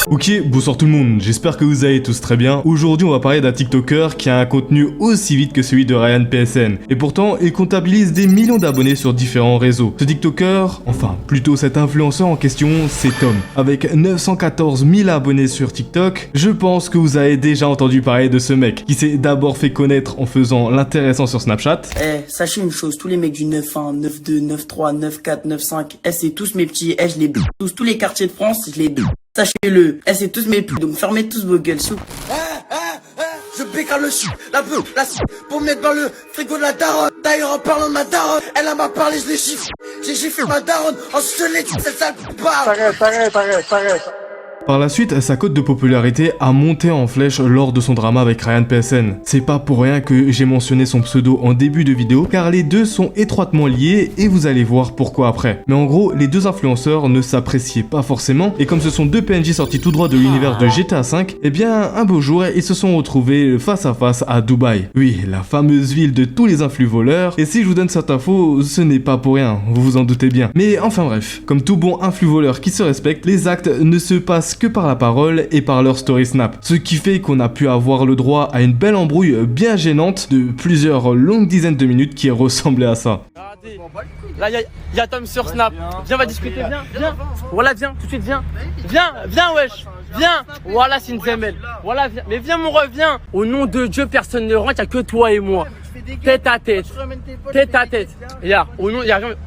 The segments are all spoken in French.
Ok, bonsoir tout le monde, j'espère que vous allez tous très bien. Aujourd'hui on va parler d'un TikToker qui a un contenu aussi vite que celui de Ryan PSN. Et pourtant, il comptabilise des millions d'abonnés sur différents réseaux. Ce TikToker, enfin plutôt cet influenceur en question, c'est Tom. Avec 914 000 abonnés sur TikTok, je pense que vous avez déjà entendu parler de ce mec, qui s'est d'abord fait connaître en faisant l'intéressant sur Snapchat. Sachez une chose, tous les mecs du 9-1, 9-2, 9-3, 9-4, 9-5, c'est tous mes petits, je les tous les quartiers de France, je les Sachez-le, c'est tous mes petits, donc fermez tous vos gueules, s'il vous plaît. Je bécale le chou, la beuh, la soupe, pour mettre dans le frigo de la daronne. D'ailleurs, en parlant de ma daronne, elle m'a parlé, je l'ai chiffré. J'ai chiffré ma daronne, ensuite je l'ai dit, cette sale T'arrête. Par la suite, sa cote de popularité a monté en flèche lors de son drama avec Ryan PSN. C'est pas pour rien que j'ai mentionné son pseudo en début de vidéo, car les deux sont étroitement liés et vous allez voir pourquoi après. Mais en gros, les deux influenceurs ne s'appréciaient pas forcément, et comme ce sont deux PNJ sortis tout droit de l'univers de GTA V, eh bien un beau jour, ils se sont retrouvés face à face à Dubaï. Oui, la fameuse ville de tous les influx voleurs, et si je vous donne cette info, ce n'est pas pour rien, vous vous en doutez bien. Mais enfin bref, comme tout bon influx voleur qui se respecte, les actes ne se passent que par la parole et par leur story snap. Ce qui fait qu'on a pu avoir le droit à une belle embrouille bien gênante de plusieurs longues dizaines de minutes qui ressemblait à ça. Regardez, là y a Tom sur Snap. Viens, on va discuter, viens. Voilà, viens, tout de suite, viens, wesh. Viens, voilà, c'est une zemelle. Voilà, viens, mais viens, mon ref, viens. Au nom de Dieu, personne ne rentre, y'a que toi et moi. Tête à tête. Regarde, au nom,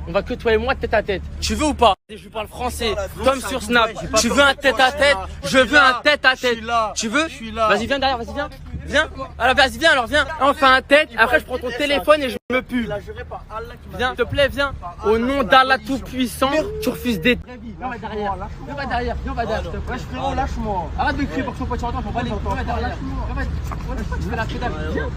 on va que toi et moi, tête à tête. Tu veux ou pas? Je parle français. Tom sur Snap. Tu veux un tête à tête? Je veux un tête à tête. Tu veux? Vas-y, viens derrière, vas-y, viens. Alors, vas-y, viens, viens. On fait un tête. Après, je prends ton téléphone et je me pue. Viens, s'il te plaît, viens. Au nom d'Allah Tout-Puissant, tu refuses d'être. Viens, on va derrière. Wesh, frérot, lâche-moi. Arrête de crier pour que ton pote t'entende. On va derrière. Tu fais la pédale. Viens.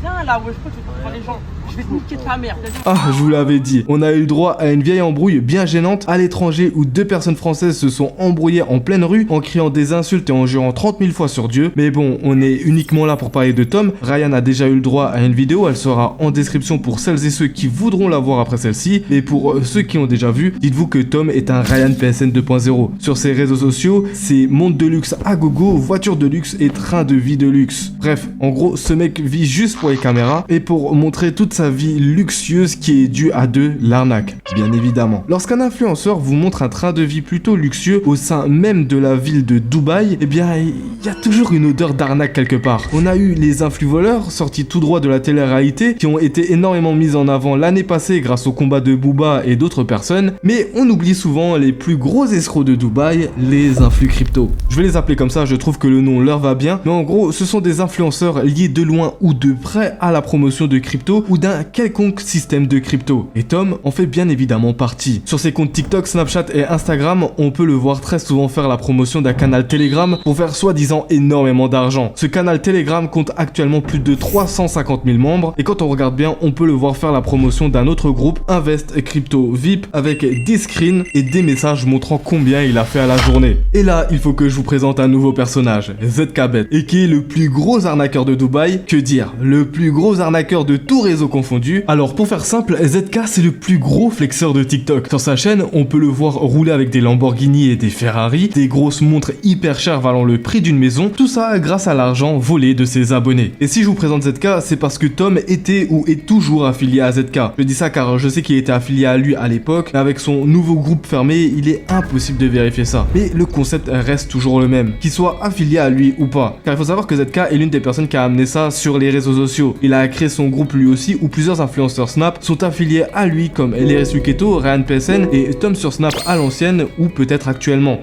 Viens là, wesh, pourquoi tu prends les gens? Je vais te niquer ta mère. Ah, je vous l'avais dit, on a eu le droit à une vieille embrouille bien gênante à l'étranger où deux personnes françaises se sont embrouillées en pleine rue en criant des insultes et en jurant 30 000 fois sur Dieu. Mais bon, on est uniquement là pour parler de Tom. Ryan a déjà eu le droit à une vidéo, elle sera en description pour celles et ceux qui voudront la voir après celle-ci. Et pour ceux qui ont déjà vu, dites-vous que Tom est un Ryan PSN 2.0. Sur ses réseaux sociaux, c'est monde de luxe à gogo, voiture de luxe et train de vie de luxe. Bref, en gros, ce mec vit juste pour les caméras et pour montrer toute sa vie luxueuse qui est due à de l'arnaque, bien évidemment. Lorsqu'un influenceur vous montre un train de vie plutôt luxueux au sein même de la ville de Dubaï, eh bien, il y a toujours une odeur d'arnaque quelque part. On a eu les influx voleurs sortis tout droit de la télé-réalité qui ont été énormément mis en avant l'année passée grâce au combat de Booba et d'autres personnes, mais on oublie souvent les plus gros escrocs de Dubaï, les influx crypto. Je vais les appeler comme ça, je trouve que le nom leur va bien, mais en gros, ce sont des influenceurs liés de loin ou de près à la promotion de crypto ou d'un quelconque système de crypto. Et Tom en fait bien évidemment partie. Sur ses comptes TikTok, Snapchat et Instagram, on peut le voir très souvent faire la promotion d'un canal Telegram pour faire soi-disant énormément d'argent. Ce canal Telegram compte actuellement plus de 350 000 membres et quand on regarde bien, on peut le voir faire la promotion d'un autre groupe, Invest Crypto VIP, avec des screens et des messages montrant combien il a fait à la journée. Et là, il faut que je vous présente un nouveau personnage, ZKBet, et qui est le plus gros arnaqueur de Dubaï. Que dire, le plus gros arnaqueur de tout réseau confondu. Alors pour faire simple, ZK c'est le plus gros flexeur de TikTok. Sur sa chaîne, on peut le voir rouler avec des Lamborghini et des Ferrari, des grosses montres hyper chères valant le prix d'une maison, tout ça grâce à l'argent volé de ses abonnés. Et si je vous présente ZK, c'est parce que Tom était ou est toujours affilié à ZK. Je dis ça car je sais qu'il était affilié à lui à l'époque, mais avec son nouveau groupe fermé, il est impossible de vérifier ça. Mais le concept reste toujours le même, qu'il soit affilié à lui ou pas. Car il faut savoir que ZK est l'une des personnes qui a amené ça sur les réseaux sociaux. Il a créé son groupe lui aussi où plusieurs influenceurs Snap sont affiliés à lui comme LRS Luketo, Ryan PSN et Tom sur Snap à l'ancienne ou peut-être actuellement.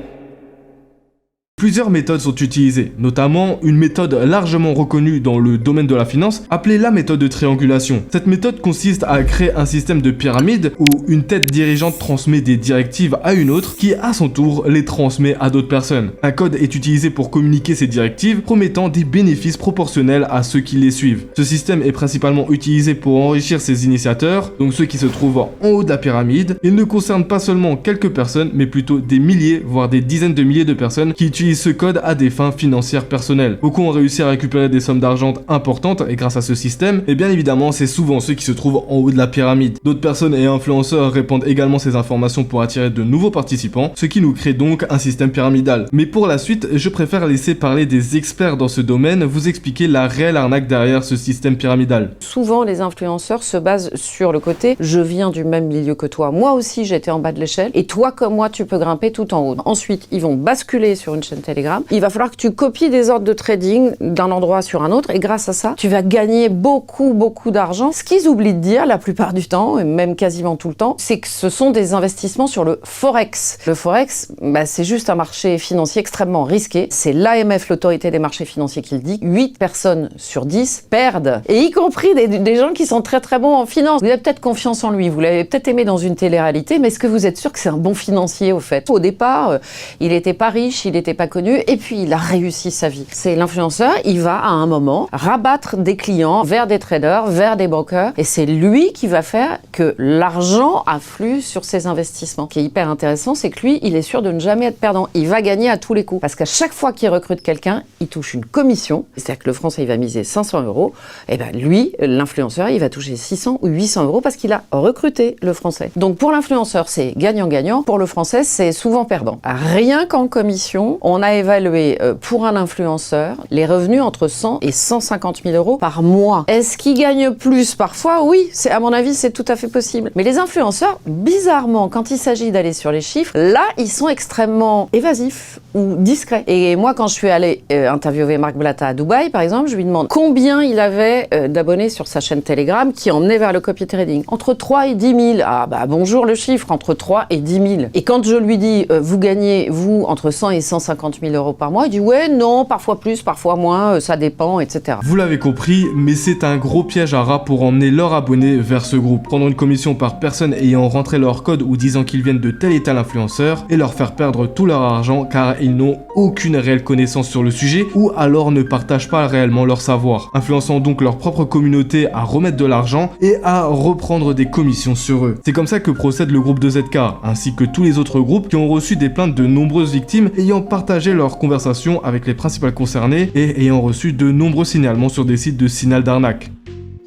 Plusieurs méthodes sont utilisées, notamment une méthode largement reconnue dans le domaine de la finance, appelée la méthode de triangulation. Cette méthode consiste à créer un système de pyramide où une tête dirigeante transmet des directives à une autre qui, à son tour, les transmet à d'autres personnes. Un code est utilisé pour communiquer ces directives, promettant des bénéfices proportionnels à ceux qui les suivent. Ce système est principalement utilisé pour enrichir ses initiateurs, donc ceux qui se trouvent en haut de la pyramide. Il ne concerne pas seulement quelques personnes, mais plutôt des milliers, voire des dizaines de milliers de personnes qui utilisent utilisent ce code à des fins financières personnelles. Beaucoup ont réussi à récupérer des sommes d'argent importantes et grâce à ce système, et bien évidemment c'est souvent ceux qui se trouvent en haut de la pyramide. D'autres personnes et influenceurs répandent également ces informations pour attirer de nouveaux participants, ce qui nous crée donc un système pyramidal. Mais pour la suite, je préfère laisser parler des experts dans ce domaine, vous expliquer la réelle arnaque derrière ce système pyramidal. Souvent les influenceurs se basent sur le côté « je viens du même milieu que toi, moi aussi j'étais en bas de l'échelle, et toi comme moi tu peux grimper tout en haut ». Ensuite, ils vont basculer sur une chaîne Telegram, il va falloir que tu copies des ordres de trading d'un endroit sur un autre, et grâce à ça, tu vas gagner beaucoup d'argent. Ce qu'ils oublient de dire la plupart du temps, et même quasiment tout le temps, c'est que ce sont des investissements sur le Forex. Le Forex, c'est juste un marché financier extrêmement risqué. C'est l'AMF, l'autorité des marchés financiers, qui le dit. 8 personnes sur 10 perdent. Et y compris des gens qui sont très bons en finance. Vous avez peut-être confiance en lui, vous l'avez peut-être aimé dans une télé-réalité, mais est-ce que vous êtes sûr que c'est un bon financier au fait? Au départ, il n'était pas riche, il n'était pas connu, et puis il a réussi sa vie. C'est l'influenceur, il va à un moment rabattre des clients vers des traders, vers des brokers, et c'est lui qui va faire que l'argent afflue sur ses investissements. Ce qui est hyper intéressant, c'est que lui, il est sûr de ne jamais être perdant. Il va gagner à tous les coups. Parce qu'à chaque fois qu'il recrute quelqu'un, il touche une commission. C'est-à-dire que le Français, il va miser 500 €. Et ben lui, l'influenceur, il va toucher 600 ou 800 € parce qu'il a recruté le Français. Donc pour l'influenceur, c'est gagnant-gagnant. Pour le Français, c'est souvent perdant. Rien qu'en commission, on a évalué pour un influenceur les revenus entre 100 et 150 000 € par mois. Est-ce qu'il gagne plus parfois? Oui, à mon avis, c'est tout à fait possible. Mais les influenceurs, bizarrement, quand il s'agit d'aller sur les chiffres, là, ils sont extrêmement évasifs ou discrets. Et moi, quand je suis allée interviewer Marc Blatta à Dubaï, par exemple, je lui demande combien il avait d'abonnés sur sa chaîne Telegram qui emmenait vers le copy trading. Entre 3 et 10 000. Ah bah bonjour le chiffre, entre 3 et 10 000. Et quand je lui dis, vous gagnez, vous, entre 100 et 150 000 € par mois, il dit, ouais, non, parfois plus, parfois moins, ça dépend, etc. Vous l'avez compris, mais c'est un gros piège à rats pour emmener leurs abonnés vers ce groupe. Prendre une commission par personne ayant rentré leur code ou disant qu'ils viennent de tel et tel influenceur et leur faire perdre tout leur argent car ils n'ont aucune réelle connaissance sur le sujet ou alors ne partagent pas réellement leur savoir, influençant donc leur propre communauté à remettre de l'argent et à reprendre des commissions sur eux. C'est comme ça que procède le groupe de ZK, ainsi que tous les autres groupes qui ont reçu des plaintes de nombreuses victimes ayant partagé leurs conversations avec les principales concernées et ayant reçu de nombreux signalements sur des sites de signal d'arnaque.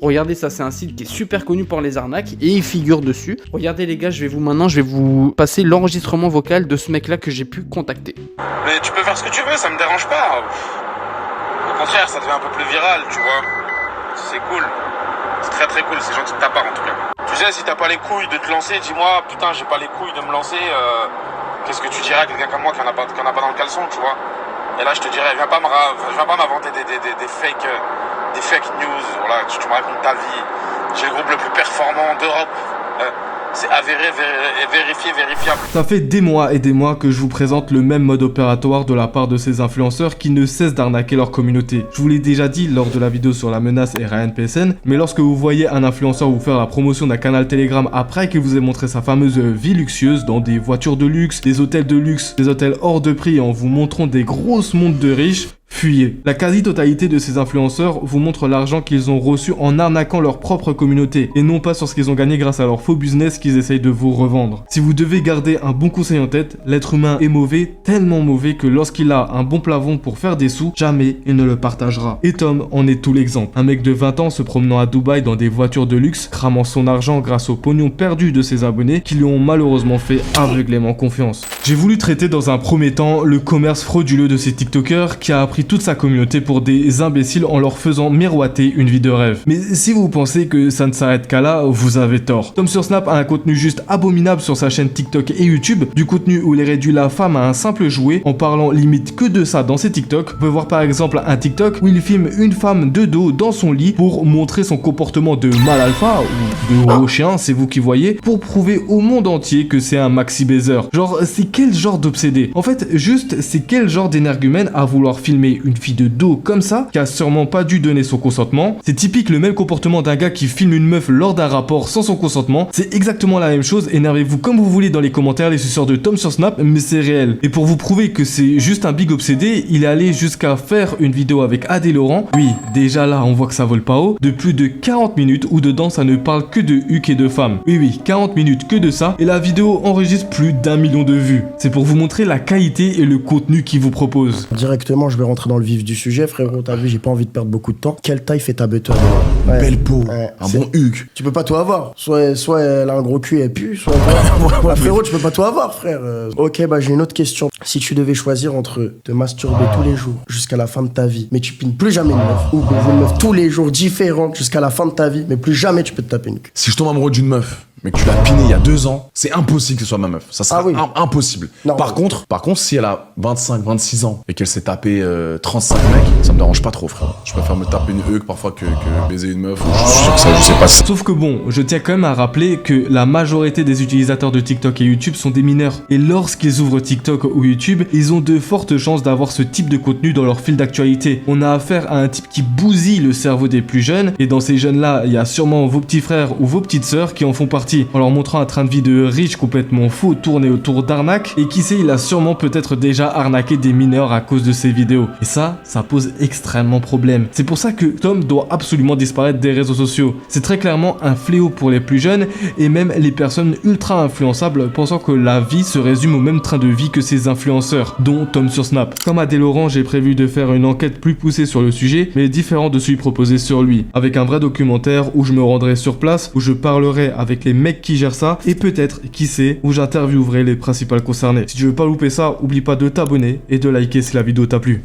Regardez, ça c'est un site qui est super connu pour les arnaques et il figure dessus. Regardez les gars, je vais vous passer l'enregistrement vocal de ce mec là que j'ai pu contacter. Mais tu peux faire ce que tu veux, ça me dérange pas. Au contraire, ça devient un peu plus viral, tu vois. C'est cool. C'est très cool, c'est gentil de ta part en tout cas. Tu sais, si t'as pas les couilles de te lancer, dis-moi, putain, j'ai pas les couilles de me lancer, qu'est-ce que tu dirais à quelqu'un comme moi qui en a pas dans le caleçon, tu vois. Et là, je te dirais, viens pas m'inventer des fake news, voilà, tu me racontes ta vie. J'ai le groupe le plus performant d'Europe. C'est avéré, vérifié, vérifiable. Ça fait des mois et des mois que je vous présente le même mode opératoire de la part de ces influenceurs qui ne cessent d'arnaquer leur communauté. Je vous l'ai déjà dit lors de la vidéo sur la menace et Ryan PSN, mais lorsque vous voyez un influenceur vous faire la promotion d'un canal Telegram après qu'il vous ait montré sa fameuse vie luxueuse dans des voitures de luxe, des hôtels de luxe, des hôtels hors de prix en vous montrant des grosses montres de riches, fuyez. La quasi-totalité de ces influenceurs vous montre l'argent qu'ils ont reçu en arnaquant leur propre communauté et non pas sur ce qu'ils ont gagné grâce à leur faux business qu'ils essayent de vous revendre. Si vous devez garder un bon conseil en tête, l'être humain est mauvais, tellement mauvais que lorsqu'il a un bon plafond pour faire des sous, jamais il ne le partagera. Et Tom en est tout l'exemple. Un mec de 20 ans se promenant à Dubaï dans des voitures de luxe, cramant son argent grâce au pognon perdu de ses abonnés qui lui ont malheureusement fait aveuglément confiance. J'ai voulu traiter dans un premier temps le commerce frauduleux de ces TikTokers qui a appris toute sa communauté pour des imbéciles en leur faisant miroiter une vie de rêve. Mais si vous pensez que ça ne s'arrête qu'à là, vous avez tort. Tom sur Snap a un contenu juste abominable sur sa chaîne TikTok et YouTube, du contenu où il réduit la femme à un simple jouet en parlant limite que de ça dans ses TikTok. Vous pouvez voir par exemple un TikTok où il filme une femme de dos dans son lit pour montrer son comportement de mâle alpha ou de gros chien, c'est vous qui voyez, pour prouver au monde entier que c'est un maxi baiser. Genre, c'est quel genre d'obsédé? En fait, juste, c'est quel genre d'énergumène à vouloir filmer explorer une fille de dos comme ça, qui a sûrement pas dû donner son consentement. C'est typique le même comportement d'un gars qui filme une meuf lors d'un rapport sans son consentement. C'est exactement la même chose, énervez-vous comme vous voulez dans les commentaires, les suceurs de Tom sur Snap, mais c'est réel. Et pour vous prouver que c'est juste un big obsédé, il est allé jusqu'à faire une vidéo avec Adé Laurent. Oui, déjà là, on voit que ça vole pas haut, de plus de 40 minutes où dedans ça ne parle que de huc et de femmes. Oui, 40 minutes que de ça, et la vidéo enregistre plus d'1 million de vues. C'est pour vous montrer la qualité et le contenu qu'il vous propose. Directement, je vais rentrer dans le vif du sujet, frérot. T'as vu, j'ai pas envie de perdre beaucoup de temps. Quelle taille fait ta beuteux? Une belle peau, un bon huc. Tu peux pas tout avoir. Soit elle a un gros cul et elle pue, soit... Bah, frérot, tu peux pas tout avoir, frère. Ok, bah j'ai une autre question. Si tu devais choisir entre te masturber tous les jours jusqu'à la fin de ta vie, mais tu pines plus jamais une meuf, ou baiser une meuf tous les jours différente jusqu'à la fin de ta vie, mais plus jamais tu peux te taper une queue. Si je tombe amoureux d'une meuf, mais que tu l'as pinée il y a 2 ans, c'est impossible que ce soit ma meuf. Ça sera impossible. Non, par contre, si elle a 25, 26 ans et qu'elle s'est tapé 35 mecs, ça me dérange pas trop, frère. Je préfère me taper une huc parfois que baiser une meuf. Je suis sûr que ça, je sais pas si... Sauf que bon, je tiens quand même à rappeler que la majorité des utilisateurs de TikTok et YouTube sont des mineurs. Et lorsqu'ils ouvrent TikTok ou YouTube, ils ont de fortes chances d'avoir ce type de contenu dans leur fil d'actualité. On a affaire à un type qui bousille le cerveau des plus jeunes, et dans ces jeunes-là, il y a sûrement vos petits frères ou vos petites sœurs qui en font partie. En leur montrant un train de vie de riche complètement faux tourné autour d'arnaques, et qui sait, il a sûrement peut-être déjà arnaqué des mineurs à cause de ces vidéos. Et ça pose extrêmement problème. C'est pour ça que Tom doit absolument disparaître des réseaux sociaux. C'est très clairement un fléau pour les plus jeunes, et même les personnes ultra influençables pensant que la vie se résume au même train de vie que ces influenceurs, dont Tom sur Snap. Comme Adé Laurent, j'ai prévu de faire une enquête plus poussée sur le sujet, mais différent de celui proposé sur lui, avec un vrai documentaire où je me rendrai sur place, où je parlerai avec les mecs qui gèrent ça, et peut-être, qui sait, où j'interviewerai les principales concernés. Si tu veux pas louper ça, oublie pas de t'abonner et de liker si la vidéo t'a plu.